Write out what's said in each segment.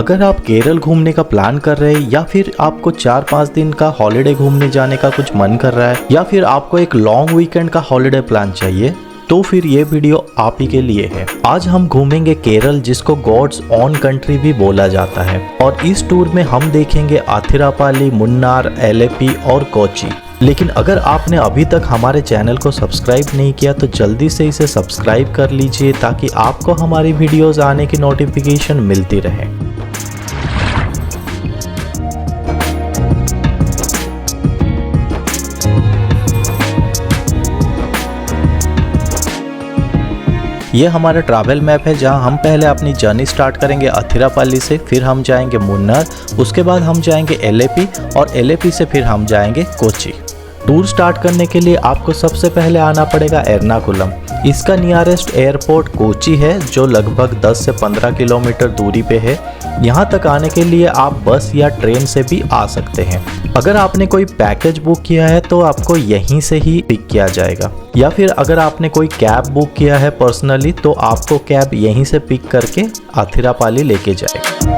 अगर आप केरल घूमने का प्लान कर रहे हैं या फिर आपको 4-5 दिन का हॉलिडे घूमने जाने का कुछ मन कर रहा है या फिर आपको एक लॉन्ग वीकेंड का हॉलिडे प्लान चाहिए तो फिर ये वीडियो आप ही के लिए है। आज हम घूमेंगे केरल, जिसको गॉड्स ओन कंट्री भी बोला जाता है, और इस टूर में हम देखेंगे आथिरापाली, मुन्नार, एलेपी और कोची। लेकिन अगर आपने अभी तक हमारे चैनल को सब्सक्राइब नहीं किया तो जल्दी से इसे सब्सक्राइब कर लीजिए ताकि आपको हमारी वीडियोस आने की नोटिफिकेशन मिलती रहे। ये हमारा ट्रैवल मैप है जहां हम पहले अपनी जर्नी स्टार्ट करेंगे आथिरापाली से, फिर हम जाएंगे मुन्नार, उसके बाद हम जाएंगे एलेपी और एलेपी से फिर हम जाएंगे कोची। टूर स्टार्ट करने के लिए आपको सबसे पहले आना पड़ेगा एर्नाकुलम। इसका नियरेस्ट एयरपोर्ट कोची है जो लगभग 10 से 15 किलोमीटर दूरी पे है। यहाँ तक आने के लिए आप बस या ट्रेन से भी आ सकते हैं। अगर आपने कोई पैकेज बुक किया है तो आपको यहीं से ही पिक किया जाएगा, या फिर अगर आपने कोई कैब बुक किया है पर्सनली तो आपको कैब यहीं से पिक करके आथिरापाली लेके जाएगा।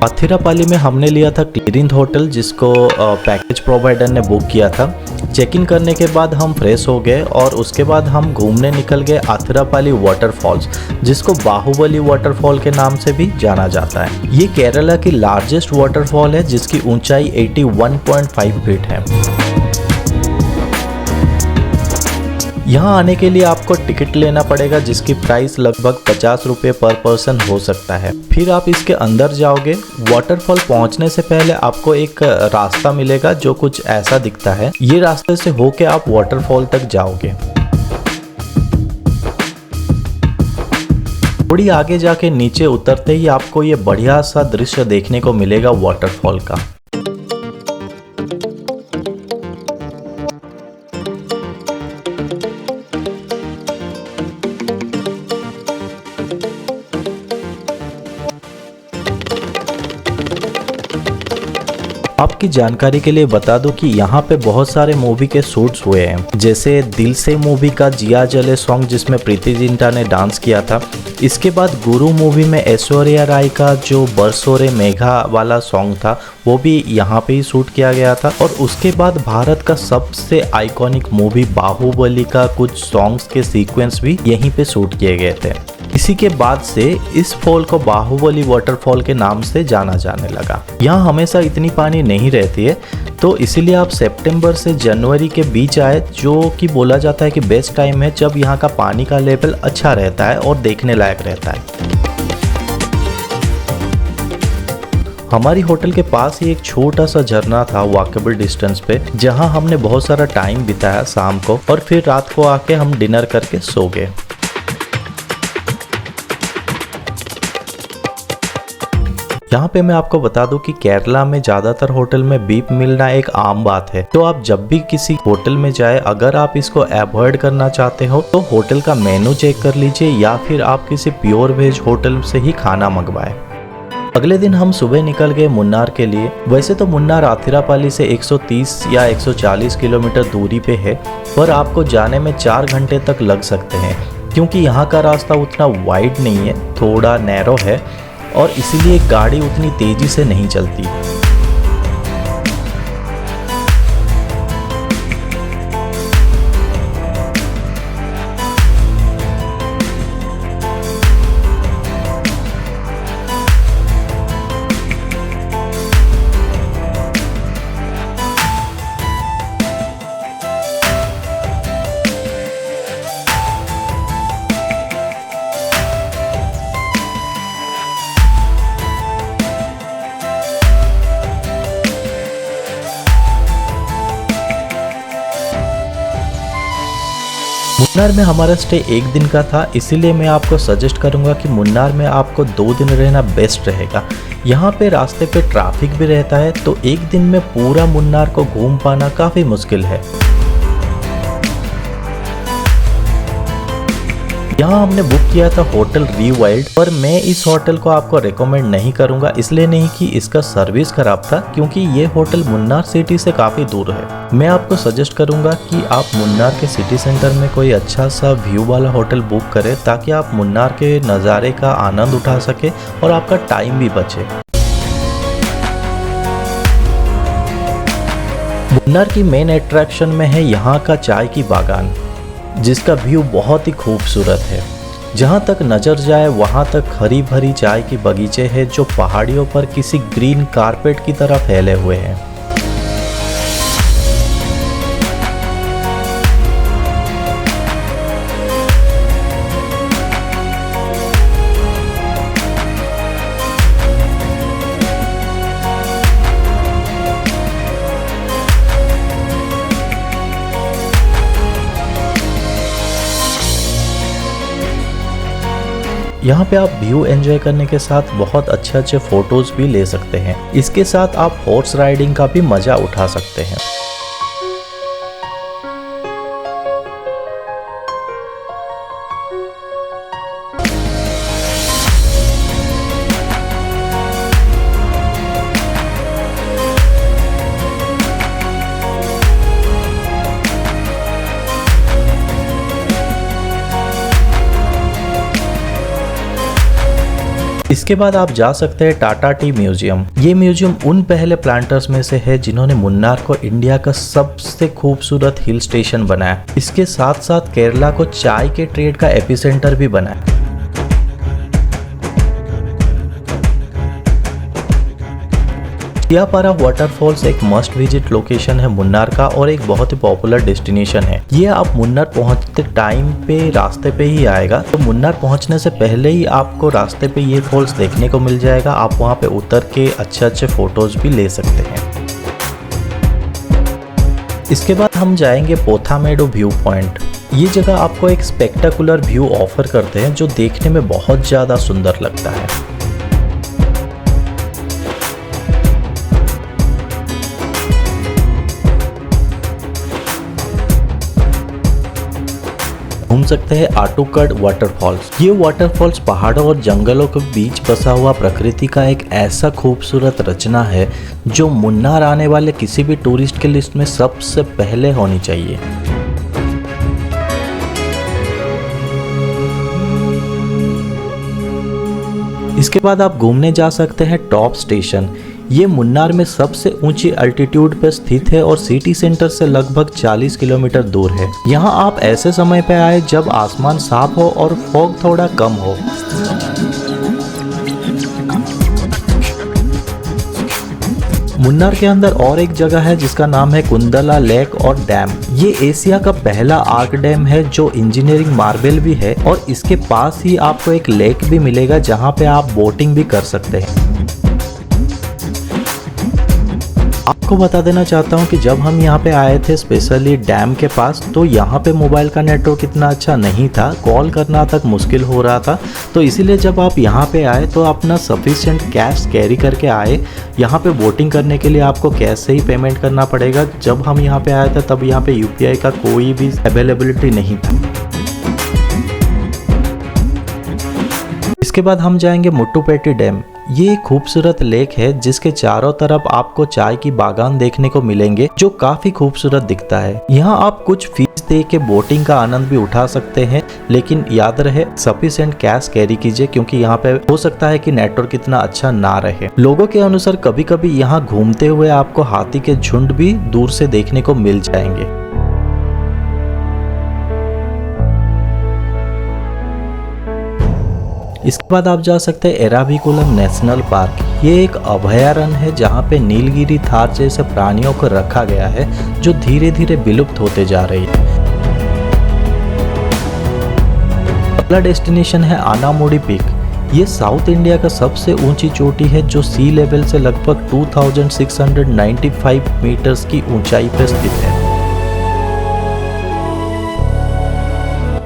आथिरापाली में हमने लिया था क्लिरिंथ होटल, जिसको पैकेज प्रोवाइडर ने बुक किया था। चेक इन करने के बाद हम फ्रेश हो गए और उसके बाद हम घूमने निकल गए आथिरापाली वाटरफॉल्स, जिसको बाहुबली वाटरफॉल के नाम से भी जाना जाता है। ये केरला की लार्जेस्ट वाटरफॉल है जिसकी ऊंचाई 81.5 फीट है। यहाँ आने के लिए आपको टिकट लेना पड़ेगा जिसकी प्राइस लगभग 50 रुपये पर पर्सन हो सकता है। फिर आप इसके अंदर जाओगे। वाटरफॉल पहुँचने से पहले आपको एक रास्ता मिलेगा जो कुछ ऐसा दिखता है। ये रास्ते से होके आप वाटरफॉल तक जाओगे। थोड़ी आगे जाके नीचे उतरते ही आपको ये बढ़िया सा दृश्य देखने को मिलेगा वाटरफॉल का। आपकी जानकारी के लिए बता दूं कि यहाँ पे बहुत सारे मूवी के शूट्स हुए हैं, जैसे दिल से मूवी का जिया जले सॉन्ग जिसमें प्रीति जिंटा ने डांस किया था। इसके बाद गुरु मूवी में ऐश्वर्या राय का जो बरसोरे मेघा वाला सॉन्ग था वो भी यहाँ पे ही शूट किया गया था। और उसके बाद भारत का सबसे आइकॉनिक मूवी बाहुबली का कुछ सॉन्ग्स के सीक्वेंस भी यहीं पे शूट किए गए थे। इसी के बाद से इस फॉल को बाहुबली वाटरफॉल के नाम से जाना जाने लगा। यहाँ हमेशा इतनी पानी नहीं रहती है, तो इसीलिए आप सितंबर से जनवरी के बीच आए, जो कि बोला जाता है कि बेस्ट टाइम है जब यहाँ का पानी का लेवल अच्छा रहता है और देखने लायक रहता है। हमारी होटल के पास ही एक छोटा सा झरना था वॉकेबल डिस्टेंस पे, जहाँ हमने बहुत सारा टाइम बिताया शाम को, और फिर रात को आके हम डिनर करके सो गए। यहाँ पे मैं आपको बता दूं कि केरला में ज़्यादातर होटल में बीफ मिलना एक आम बात है, तो आप जब भी किसी होटल में जाए, अगर आप इसको अवॉइड करना चाहते हो तो होटल का मेनू चेक कर लीजिए या फिर आप किसी प्योर वेज होटल से ही खाना मंगवाएं। अगले दिन हम सुबह निकल गए मुन्नार के लिए। वैसे तो मुन्नार आथिरापाली से 130 या 140 किलोमीटर दूरी पे है, पर आपको जाने में 4 घंटे तक लग सकते हैं क्योंकि यहाँ का रास्ता उतना वाइड नहीं है, थोड़ा नैरो है और इसीलिए गाड़ी उतनी तेजी से नहीं चलती। मुन्नार में हमारा स्टे 1 दिन का था, इसीलिए मैं आपको सजेस्ट करूंगा कि मुन्नार में आपको 2 दिन रहना बेस्ट रहेगा। यहाँ पे रास्ते पे ट्रैफिक भी रहता है, तो 1 दिन में पूरा मुन्नार को घूम पाना काफ़ी मुश्किल है। यहाँ हमने बुक किया था होटल रीवाइल्ड, पर मैं इस होटल को आपको रेकमेंड नहीं करूंगा, इसलिए नहीं कि इसका सर्विस खराब था, क्योंकि ये होटल मुन्नार सिटी से काफी दूर है। मैं आपको सजेस्ट करूंगा कि आप मुन्नार के सिटी सेंटर में कोई अच्छा सा व्यू वाला होटल बुक करें, ताकि आप मुन्नार के नज़ारे का आनंद उठा सके और आपका टाइम भी बचे। मुन्नार की मेन अट्रैक्शन में है यहाँ का चाय की बागान, जिसका व्यू बहुत ही खूबसूरत है। जहाँ तक नज़र जाए वहाँ तक हरी भरी चाय की बगीचे हैं, जो पहाड़ियों पर किसी ग्रीन कारपेट की तरह फैले हुए हैं। यहाँ पे आप व्यू एंजॉय करने के साथ बहुत अच्छे फोटोज भी ले सकते हैं। इसके साथ आप हॉर्स राइडिंग का भी मजा उठा सकते हैं। इसके बाद आप जा सकते हैं टाटा टी म्यूजियम। ये म्यूजियम उन पहले प्लांटर्स में से है जिन्होंने मुन्नार को इंडिया का सबसे खूबसूरत हिल स्टेशन बनाया। इसके साथ साथ केरला को चाय के ट्रेड का एपिसेंटर भी बनाया। चियापारा वाटरफॉल्स एक मस्ट विजिट लोकेशन है मुन्नार का और एक बहुत ही पॉपुलर डेस्टिनेशन है। ये आप मुन्नार पहुंचते टाइम पे रास्ते पे ही आएगा, तो मुन्नार पहुंचने से पहले ही आपको रास्ते पे ये फॉल्स देखने को मिल जाएगा। आप वहां पे उतर के अच्छे फोटोज भी ले सकते हैं। इसके बाद हम जाएंगे पोथामेडो व्यू पॉइंट। ये जगह आपको एक स्पेक्टाकुलर व्यू ऑफर करते हैं, जो देखने में बहुत ज्यादा सुंदर लगता है। घूम सकते हैं आटूकड वाटरफॉल्स। ये वाटरफॉल्स पहाड़ों और जंगलों के बीच बसा हुआ प्रकृति का एक ऐसा खूबसूरत रचना है, जो मुन्नार आने वाले किसी भी टूरिस्ट के लिस्ट में सबसे पहले होनी चाहिए। इसके बाद आप घूमने जा सकते हैं टॉप स्टेशन। ये मुन्नार में सबसे ऊंची अल्टीट्यूड पर स्थित है और सिटी सेंटर से लगभग 40 किलोमीटर दूर है। यहाँ आप ऐसे समय पे आए जब आसमान साफ हो और फॉग थोड़ा कम हो। मुन्नार के अंदर और एक जगह है जिसका नाम है कुंदला लेक और डैम। ये एशिया का पहला आर्क डैम है जो इंजीनियरिंग मार्बल भी है, और इसके पास ही आपको एक लेक भी मिलेगा जहाँ पे आप बोटिंग भी कर सकते हैं। आपको बता देना चाहता हूँ कि जब हम यहाँ पे आए थे स्पेशली डैम के पास, तो यहाँ पे मोबाइल का नेटवर्क इतना अच्छा नहीं था, कॉल करना तक मुश्किल हो रहा था। तो इसीलिए जब आप यहाँ पे आए तो अपना सफिशिएंट कैश कैरी करके आए। यहाँ पे बोटिंग करने के लिए आपको कैश से ही पेमेंट करना पड़ेगा। जब हम यहाँ पे आए थे तब यहाँ पे यूपीआई का कोई भी अवेलेबिलिटी नहीं था। इसके बाद हम जाएंगे मुट्टुपेटी डैम। ये एक खूबसूरत लेक है जिसके चारों तरफ आपको चाय की बागान देखने को मिलेंगे, जो काफी खूबसूरत दिखता है। यहाँ आप कुछ फीस दे के बोटिंग का आनंद भी उठा सकते हैं, लेकिन याद रहे सफिशिएंट कैश कैरी कीजिए, क्योंकि यहाँ पे हो सकता है कि नेटवर्क इतना अच्छा ना रहे। लोगों के अनुसार कभी कभी यहाँ घूमते हुए आपको हाथी के झुंड भी दूर से देखने को मिल जाएंगे। इसके बाद आप जा सकते हैं एराविकुलम नेशनल पार्क। ये एक अभयारण्य है जहाँ पे नीलगिरी थार जैसे प्राणियों को रखा गया है, जो धीरे धीरे विलुप्त होते जा रही है। अगला डेस्टिनेशन है आनामुडी पीक। ये साउथ इंडिया का सबसे ऊंची चोटी है, जो सी लेवल से लगभग 2695 मीटर्स की ऊंचाई पर स्थित है।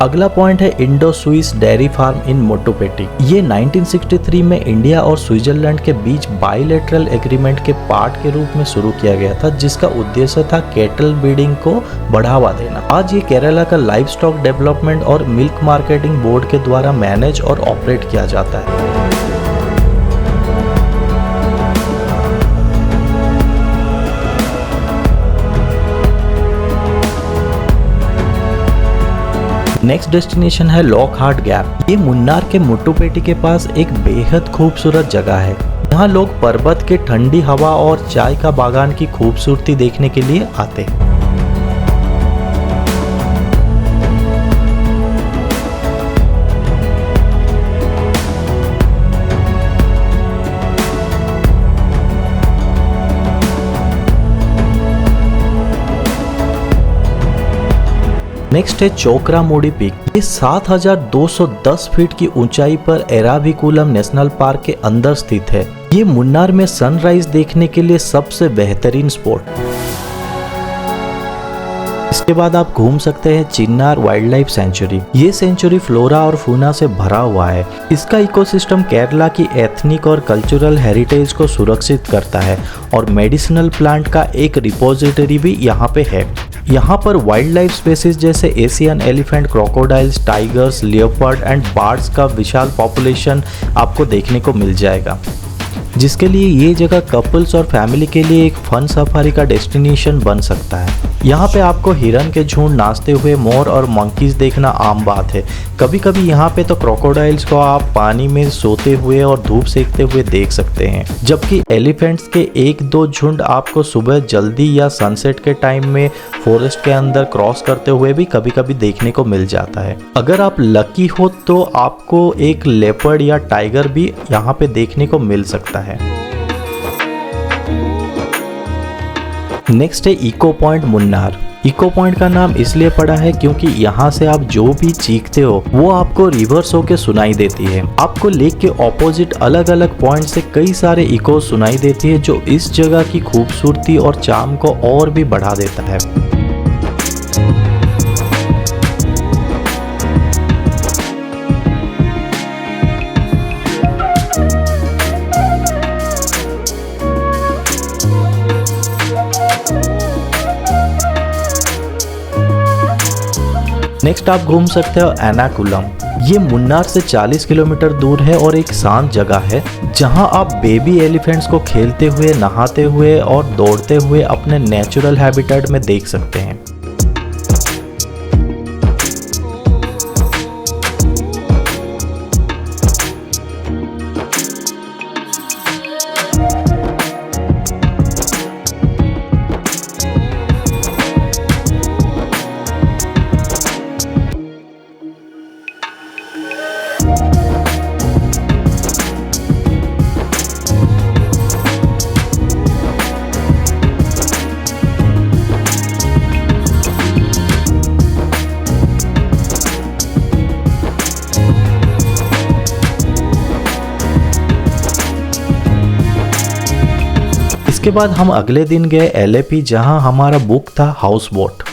अगला पॉइंट है Indo Swiss dairy farm in Mattupetty. ये 1963 में इंडिया और स्विट्जरलैंड के बीच बाइलेटरल एग्रीमेंट के पार्ट के रूप में शुरू किया गया था, जिसका उद्देश्य था कैटल ब्रीडिंग को बढ़ावा देना। आज ये केरला का लाइव स्टॉक डेवलपमेंट और मिल्क मार्केटिंग बोर्ड के द्वारा मैनेज और ऑपरेट किया जाता है। नेक्स्ट डेस्टिनेशन है लॉकहार्ट गैप। ये मुन्नार के मुट्टुपेटी के पास एक बेहद खूबसूरत जगह है। यहाँ लोग पर्वत के ठंडी हवा और चाय का बागान की खूबसूरती देखने के लिए आते हैं। नेक्स्ट है चोकरामोडी पीक। ये 7210 फीट की ऊंचाई पर एराविकुलम नेशनल पार्क के अंदर स्थित है। ये मुन्नार में सनराइज देखने के लिए सबसे बेहतरीन स्पॉट। इसके बाद आप घूम सकते हैं चिन्नार वाइल्ड लाइफ सेंचुरी। ये सेंचुरी फ्लोरा और फूना से भरा हुआ है। इसका इकोसिस्टम केरला की एथनिक और कल्चरल हेरिटेज को सुरक्षित करता है और मेडिसिनल प्लांट का एक रिपोजिटरी भी यहाँ पे है। यहाँ पर वाइल्ड लाइफ स्पेसीज जैसे Asian elephant, crocodiles, tigers, leopard and birds का विशाल पॉपुलेशन आपको देखने को मिल जाएगा, जिसके लिए ये जगह कपल्स और फैमिली के लिए एक फन सफारी का डेस्टिनेशन बन सकता है। यहाँ पे आपको हिरन के झुंड, नाचते हुए मोर और मंकीज देखना आम बात है। कभी कभी यहाँ पे तो क्रोकोडाइल्स को आप पानी में सोते हुए और धूप सेकते हुए देख सकते हैं, जबकि एलिफेंट्स के एक दो झुंड आपको सुबह जल्दी या सनसेट के टाइम में फॉरेस्ट के अंदर क्रॉस करते हुए भी कभी कभी देखने को मिल जाता है। अगर आप लकी हो तो आपको एक लेपर्ड या टाइगर भी यहाँ पे देखने को मिल सकता है। नेक्स्ट है echo point Munnar. Echo point का नाम इसलिए पड़ा है क्योंकि यहाँ से आप जो भी चीखते हो वो आपको रिवर्स होके सुनाई देती है। आपको लेक के ऑपोजिट अलग अलग पॉइंट से कई सारे इको सुनाई देती है, जो इस जगह की खूबसूरती और चार्म को और भी बढ़ा देता है। नेक्स्ट आप घूम सकते हो एनाकुलम। ये मुन्नार से 40 किलोमीटर दूर है और एक शांत जगह है जहां आप बेबी एलिफेंट्स को खेलते हुए, नहाते हुए और दौड़ते हुए अपने नेचुरल हैबिटेट में देख सकते हैं। इसके बाद हम अगले दिन गए एलेपी, जहां हमारा बुक था हाउस बोट।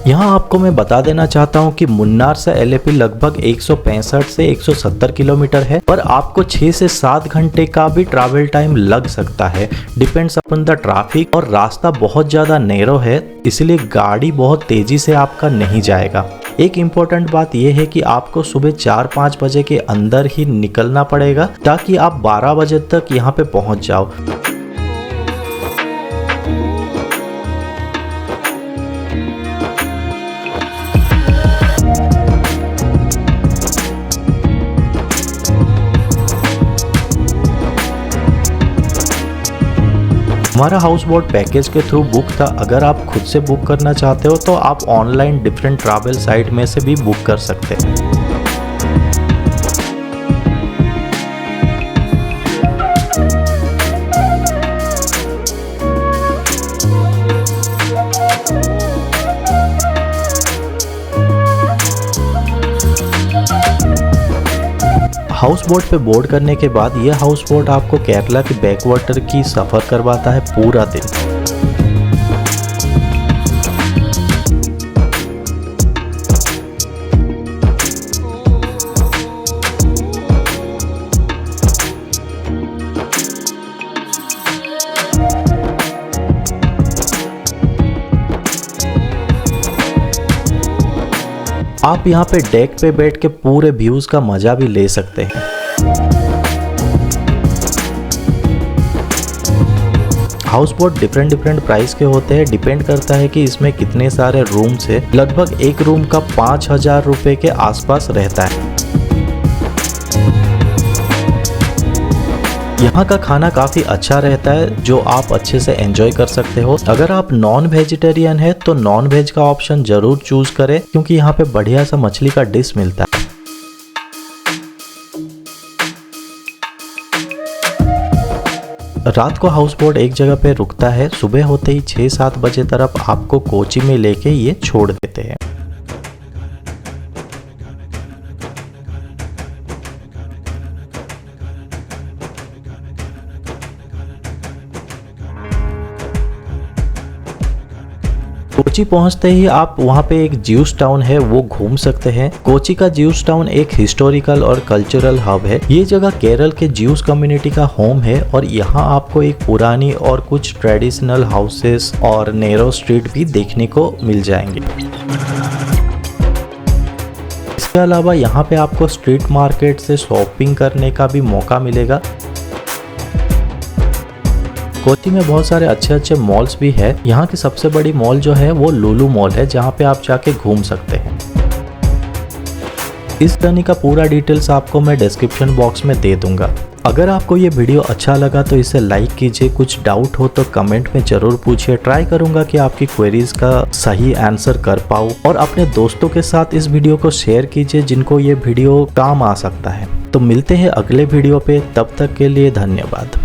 यहाँ आपको मैं बता देना चाहता हूँ कि मुन्नार से एलेपी लगभग 165 से 170 किलोमीटर है, पर आपको 6 से 7 घंटे का भी ट्रैवल टाइम लग सकता है, डिपेंड्स अपन द ट्रैफिक। और रास्ता बहुत ज़्यादा नैरो है, इसलिए गाड़ी बहुत तेज़ी से आपका नहीं जाएगा। एक इम्पोर्टेंट बात यह है कि आपको सुबह 4-5 बजे के अंदर ही निकलना पड़ेगा ताकि आप 12 बजे तक यहाँ पे पहुँच जाओ। हमारा हाउस बोट पैकेज के थ्रू बुक था। अगर आप खुद से बुक करना चाहते हो तो आप ऑनलाइन डिफरेंट ट्रैवल साइट में से भी बुक कर सकते हैं। हाउस बोट पे बोर्ड करने के बाद ये हाउस बोट आपको केरला के बैकवाटर की सफर करवाता है पूरा दिन। आप यहाँ पे डेक पे बैठ के पूरे व्यूज का मजा भी ले सकते हैं। हाउस बोट डिफरेंट प्राइस के होते हैं, डिपेंड करता है कि इसमें कितने सारे रूम्स है। लगभग एक रूम का 5,000 रुपए के आसपास रहता है। यहाँ का खाना काफ़ी अच्छा रहता है जो आप अच्छे से एंजॉय कर सकते हो। अगर आप नॉन वेजिटेरियन है तो नॉन वेज का ऑप्शन जरूर चूज करें, क्योंकि यहाँ पे बढ़िया सा मछली का डिश मिलता है। रात को हाउस बोट एक जगह पे रुकता है। सुबह होते ही 6-7 बजे तरफ आपको कोची में लेके ये छोड़ देते हैं। कोची पहुंचते ही आप वहां पे एक ज्यूस टाउन है वो घूम सकते हैं। कोची का ज्यूस टाउन एक हिस्टोरिकल और कल्चरल हब है। ये जगह केरल के ज्यूस कम्युनिटी का होम है और यहाँ आपको एक पुरानी और कुछ ट्रेडिशनल हाउसेस और नैरो स्ट्रीट भी देखने को मिल जाएंगे। इसके अलावा यहाँ पे आपको स्ट्रीट मार्केट से शॉपिंग करने का भी मौका मिलेगा। कोची में बहुत सारे अच्छे मॉल्स भी है। यहाँ की सबसे बड़ी मॉल जो है वो लुलु मॉल है, जहाँ पे आप जाके घूम सकते हैं। इस जर्नी का पूरा डिटेल्स आपको मैं डिस्क्रिप्शन बॉक्स में दे दूंगा। अगर आपको ये वीडियो अच्छा लगा तो इसे लाइक कीजिए। कुछ डाउट हो तो कमेंट में जरूर पूछिए। ट्राई करूंगा कि आपकी क्वेरीज का सही आंसर कर पाऊँ। और अपने दोस्तों के साथ इस वीडियो को शेयर कीजिए जिनको ये वीडियो काम आ सकता है। तो मिलते हैं अगले वीडियो पे, तब तक के लिए धन्यवाद।